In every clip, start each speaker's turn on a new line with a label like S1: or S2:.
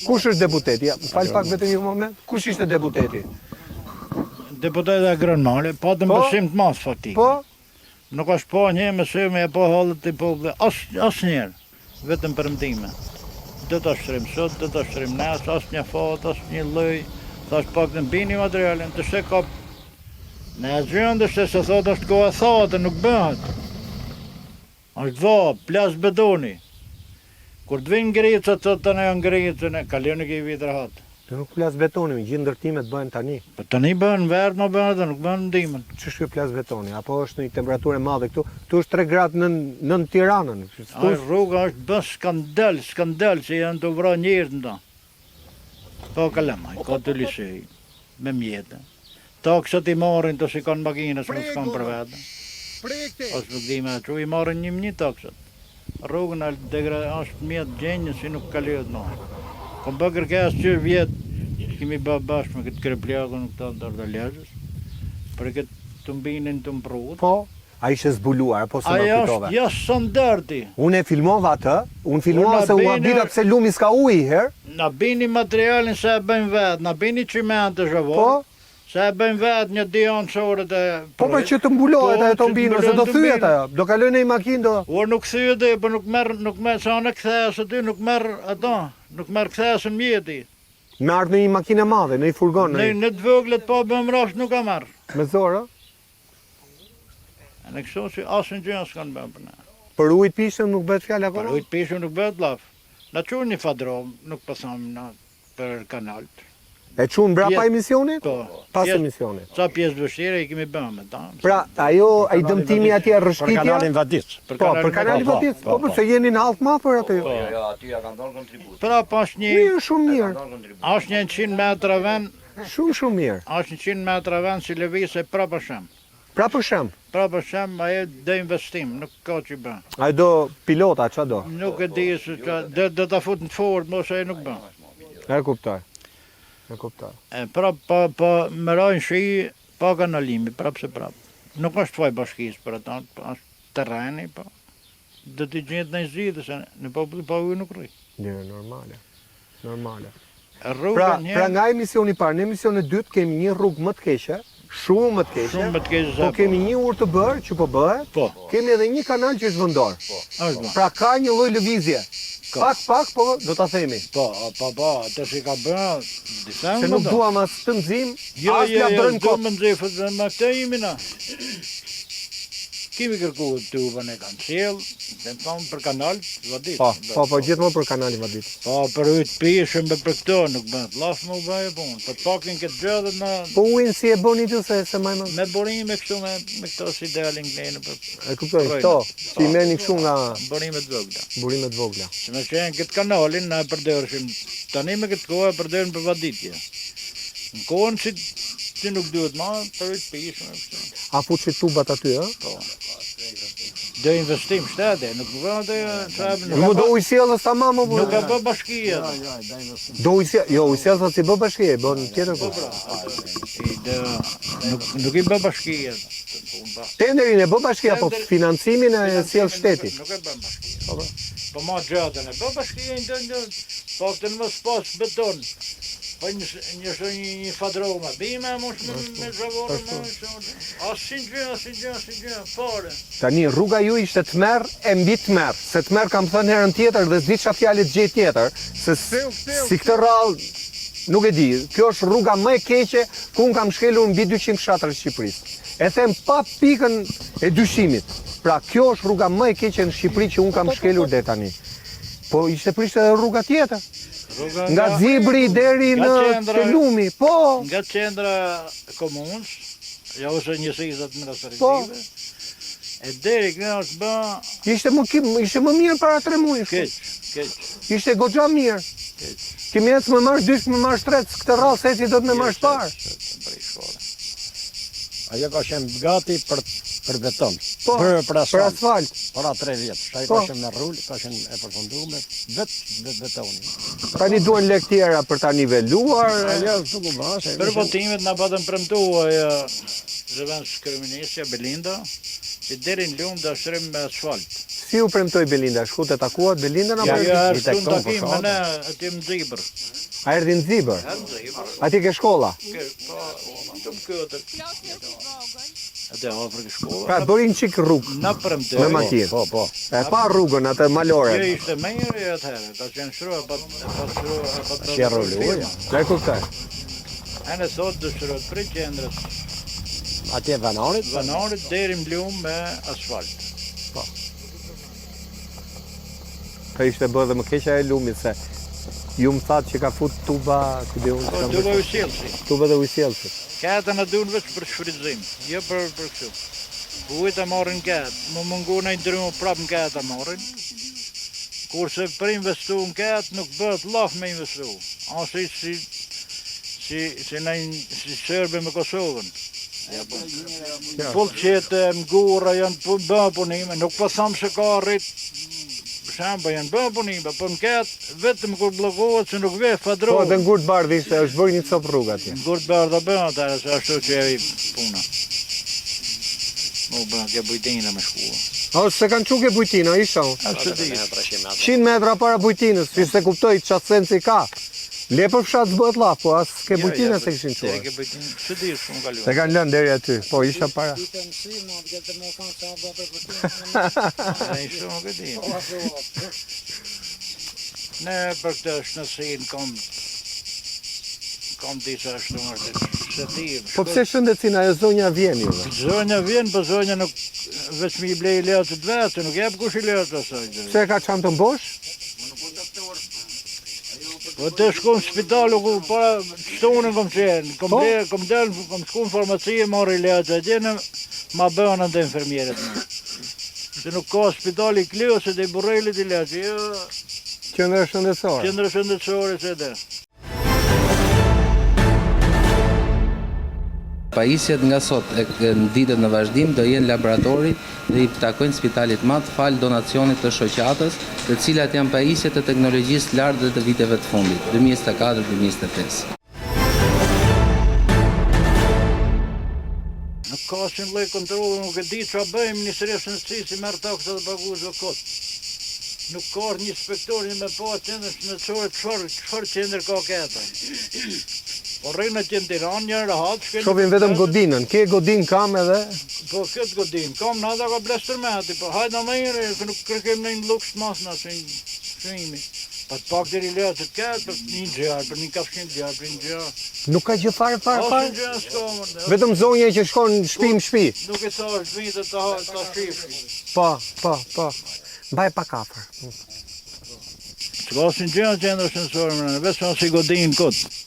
S1: Kush është deputeti? Fal pak vetëm një moment. Kush ishte deputeti?
S2: Deputeti agronale, pa të mbëshim të mas faktik.
S1: Po?
S2: Nuk është po një mësime e po halët i popullit, asë njerë, vetëm për mëtime. Do të shtrim sot, do të shtrim nes, asë një fat, asë një lëj, thash pak të mbini materialin, të shte ka... Ne e gjëndë është se thot është koha thate, nuk bëhet. është va, plas betoni. Kur të vinë ngrica, të ne ngrica, kalioni ke i vitë rahat.
S1: Nuk plas betoni, gjithë ndërtimet bëhen tani.
S2: Po tani bëhen verë, më bëhen edhe, nuk bëhen ndimën.
S1: Ç'është ky plas betoni? Apo është një temperaturë e madhe këtu? Këtu është 3 gradë nën Tiranën.
S2: Rruga është bë skandal që janë të vra njerëz nda. Po kalamaj, ka të lisej, me mjetë. Taksat i marrin të shikon makinës, nuk s'kan për vetë. Ose nuk di me që i marrin 1.000 taksat. Rrugën është mjetë gjenjë si nuk kaliot në. Kom bë kërkes që vjetë, kemi bë bashkë me këtë krepljakën këta ndardalezës, për këtë të mbinin të mprut.
S1: Po, a ishe zbuluar, apo se më
S2: kujtove?
S1: kujtove?
S2: Aja është standardi.
S1: Unë e filmova atë, unë filmova se u habita pse lumi s'ka ujë herë.
S2: Na bini materialin se e bëjmë vetë, na bini qimente zhëvor, se e bëjmë vetë një dion qorët e...
S1: Po për që të mbulohet ajo të mbinë, se do thyet ajo, do kalojnë e i makinë do...
S2: Por nuk thyet e, për nuk merë, sa në këthesë aty, nuk merë ato, nuk merë këthesë mjeti.
S1: Me ardhë në një makinë e madhe, në një furgon?
S2: Në të voglet po bëmë rash nuk a marë.
S1: Me zorë?
S2: Në kështu që asë në gjënë s'kanë bëmë për ne.
S1: Për ujtë pishëm nuk bëhet fjallë akoma?
S2: Për ujtë pishëm nuk bëhet laf. Na qunë një fadrom, nuk pësam për kanalt.
S1: E qunë brapa emisionit?
S2: Po.
S1: Pas emisionit?
S2: Sa pjesë vështire i kemi bëmë me ta.
S1: Pra, ajo, ai dëmtimi atje rrëshqitja?
S3: Për kanalin Vadic.
S1: Po, për kanalin Vadic. Po, përse jeni në haltë ma për atë jo?
S3: Jo, aty ja kanë dhënë kontribut.
S2: Pra, pas një...
S1: Mirë, shumë mirë.
S2: Ashtë një 100 metra vend...
S1: Shumë mirë.
S2: Ashtë 100 metra vend si lëvise pra për shem.
S1: Pra për shem?
S2: Pra për shem, aje do investim, nuk ka që bën.
S1: Aje do pilota, qa do?
S2: Nuk e di se do ta fut në fort, mos aje nuk bën.
S1: E kuptoj. E kuptoj.
S2: Pra, më rajnë shi, pa kanalimi, prap se prap. Nuk është faj bashkisë për ata, është terreni, po. Do t'i gjetë në zhjithë, se në popull pa ujë nuk rri.
S1: Njërë, normale. Normale.
S2: Pra
S1: nga emisioni parë, në emisioni dytë kemi një rrugë më të keqe, shumë më të keqe, po kemi një urë të bërë që po bëhet, kemi edhe një kanal që është vendor. Pra ka një lloj lëvizje. Pak, po do ta themi.
S2: Po, të shi ka bërë, disa
S1: se nuk duam as të nxim, as ja bërën
S2: kohë. Jo, më nxifë, me këtë imina. Kemi kërkuar të uvën e kanë sjellë, dhe më thonë për kanal Vadit.
S1: Po, gjithmonë për kanalin Vadit.
S2: Po, për ujtë pishëm dhe për këto, nuk bëhet laf më u bëjë punë. Për të pakin këtë gjëdhe në...
S1: Po ujnë si e boni të se majmë?
S2: Me borime kështu me këto si delin kënejnë për...
S1: E kuptoj, këto, si i meni kështu nga...
S2: Burimet vogla.
S1: Burimet vogla.
S2: Se me qenë këtë kanalin, na e përdërshim, tani me këtë kohë e përdërshim për Vaditje. Në kohën që nuk duhet ma, për ujtë pishëm e kështu.
S1: A fut që tubat aty, e?
S2: Po. Do investim shtete, nuk vëmë të...
S1: Më do ujësjelës ta mamë, po...
S2: Nuk e bë bashkia.
S1: Do ujësjelës, jo, ujësjelës si bë bashkia, bë në tjetër po.
S2: Nuk i bë bashkia.
S1: Tenderin e bë bashkia, po financimin e sjellë shteti.
S2: Nuk e bë bashkia. Po ma gjatën e bë bashkia, po këtë në më spas beton. Po një fadroma, bime mosh me zhavorë, asin gjë, fare.
S1: Tani, rruga ju ishte të merë e mbi të merë, se të merë kam thënë herën tjetër dhe s'di qa fjallit gjej tjetër, se si këtë rrallë, nuk e di, kjo është rruga më e keqe ku unë kam shkelur mbi 200 fshatrat e Shqipërisë. E them pa pikën e dyshimit, pra kjo është rruga më e keqe në Shqipëri që unë kam shkelur deri tani. Po ishte prishte edhe rruga tjetër. Nga Zibri deri në Qelumi, po.
S2: Nga qendra komunës, ja ose njësisë administrative, e deri kënë është bë...
S1: Ishte më mirë para 3 mujësh.
S2: Keq.
S1: Ishte goxha mirë. Kemi ecë më marrë 2, më marrë 3, këtë rrallë se do të më marrë parë.
S3: Ajo ka shenë gati për beton, për
S1: asfalt.
S3: Para 3 vjetë, shaj ka shenë me rullë, ka shenë e përfundume, vetë betoni.
S1: Tani duen lek tjera për ta nivelluar.
S3: Ajo, nuk u bashe.
S2: Për votimet nga patën premtua, Zëvendës kryeministja Belinda, që deri në lumë do shtrim me asfalt.
S1: Si u premtoi Belinda? Shku të takuat Belindën apo?
S2: Jo,
S3: i
S2: është
S3: tekton
S2: në takim
S3: për
S2: me
S3: shkak.
S2: ne aty në Zibër.
S1: A erdhi në Zibër?
S2: Në Zibër.
S1: Ati ke shkolla?
S2: Po, të më këtë. Atë afër ke shkolla.
S1: Pra bëri një çik rrugë
S2: Na premtoi.
S1: me makinë.
S3: Po.
S1: E pa rrugën atë malore.
S2: Kjo ishte mirë atëherë, ka qenë shruar pa
S3: Qerro luja.
S1: E kuptoj.
S2: Anë sot do shrohet për qendrës
S3: Atje Vanarit,
S2: Vanarit deri në lumë me asfalt.
S1: Ka ishte bërë dhe më keqja e lumit se ju më thatë që ka fut tuba, ku di unë
S2: Po
S1: çfarë
S2: duke
S1: bëj.
S2: u sjellsi.
S1: Tuba dhe ujësjellësit.
S2: Kata na duan vetë për shfrytëzim, jo për kështu. Ujta marrin kat, më mungon ai ndrymu prap në kata marrin. Kurse për investu në kat nuk bëhet llaf me investu. Ashtu si si Serbia me Kosovën. Ja po. Pullqete, mgura janë bën punime, nuk po tham se ka rrit. Për shembull janë bën punime, po në kat vetëm kur bllokohet se nuk ve fadro.
S1: Po, dhe ngurt bardh ishte, është bërë një copë rrugë atje.
S2: Ngurt bardha bën atëherë se ashtu që e puna. Mo bën ke bujtina me shkuar.
S1: O, se kanë quke bujtina, isha unë.
S2: Ashtu di.
S1: 100 metra para bujtinës, si se kuptoj çfarë sensi ka. Le për fshat s'bëhet llaf, po as ke bujtina se kishin
S2: Te
S1: quar.
S2: ke bujtinë. Çu di shumë kaluar.
S1: Se kanë lënë deri aty, po isha para.
S2: Ai shumë që di. Ne për këtë shnësin kam disa shtëmër se di.
S1: Po pse shëndetësin ajo zonja vjen ju?
S2: Zonja vjen, po zonja nuk vetëm i blej letë të vetë, nuk jep kush i letë asaj.
S1: Pse ka çantën bosh?
S2: Po të shku në spitalu ku para shtunën kom qenë, kom shku në farmaci e marri letë atje në ma bënë në infermierët më. Se nuk ka spitali Kliosit e Burrelit i letë, jo,
S1: Qendra shëndetësore.
S2: qendra shëndetësore se dhe.
S4: Pajisjet nga sot në ditët në vazhdim do jenë laboratori dhe i takojnë spitalit madh fal donacionit të shoqatës, të cilat janë pajisje të teknologjisë lartë dhe të viteve të fundit, 2024-2025.
S2: Nuk ka asnjë lloj kontrolli, nuk e di çfarë bëjmë Ministria e Shëndetësisë si merr taksa të paguajë kot. Nuk ka një inspektor me pa qendrën shëndetësore çfarë qendër ka këta. Po rrinë atje në Tiranë një rahat,
S1: Shohim vetëm godinën. Ke godin kam edhe.
S2: Po këtë godin, kam nada ka blestërmeti, po hajde më mirë, se nuk kërkojmë në një luks masna se shënimi. Pa të pak deri letë të ketë për një gjarë, për një kafshin gjarë, për një gjarë.
S1: Nuk ka gjë fare.
S2: Asë një gjarë s'ka më.
S1: Vetëm zonja që shkon shtëpi në shtëpi.
S2: Nuk e thash vitë të shifri.
S1: Po. Mbaj pa kafër.
S2: S'ka asë një gjarë qendrë shëndetësore më në, vetëm si godin këtë.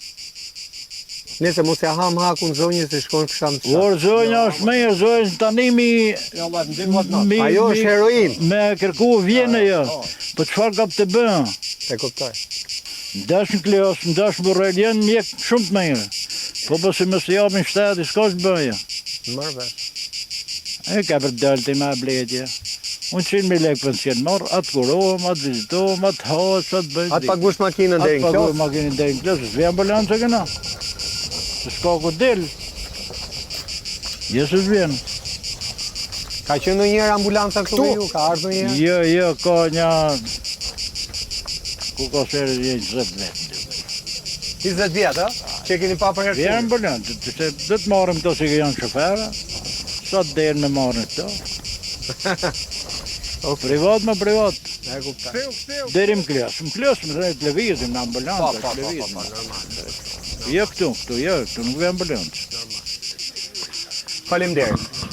S1: Nëse mos ja ham hakun zonjës se shkon fshan të
S2: Por zonja është mirë, zonja tanimi
S1: Ajo është heroin.
S2: me kërku vjene jo. Po çfarë ka të bën?
S1: E kuptoj.
S2: Ndash në Kleos, ndash në Burrel, janë mjek shumë të mirë. Po si më së japin shteti, s'ka që bëja.
S1: Marr vesh.
S2: E ka për dalë të ma bledje. Unë 100.000 lekë pension marr, atë kurohem, atë vizitohem, atë hash, atë bëjt.
S1: Atë pagush makinën deri në
S2: Atë pagush
S1: Klos.
S2: makinën deri në Klos, s'vje ambulancë këna. S'ka ku del. Jo se s'vjen.
S1: Ka qenë ndonjëherë ambulanca këtu me ju? Ka ardhur ndonjëherë?
S2: Jo, ka një... Ku ka sërë një 20 vetë.
S1: 20 vjet, a? Që keni pa për herë.
S2: Vjen ambulancë, se dhe të marrim këto si janë shofera, sa të derë me marrin këto. Privat me privat.
S1: E kuptoj.
S2: Deri më Klos më dhe të lëvizim në ambulancë, të lëvizim. Jo këtu, nuk vjen ambulancë.
S1: Faleminderit.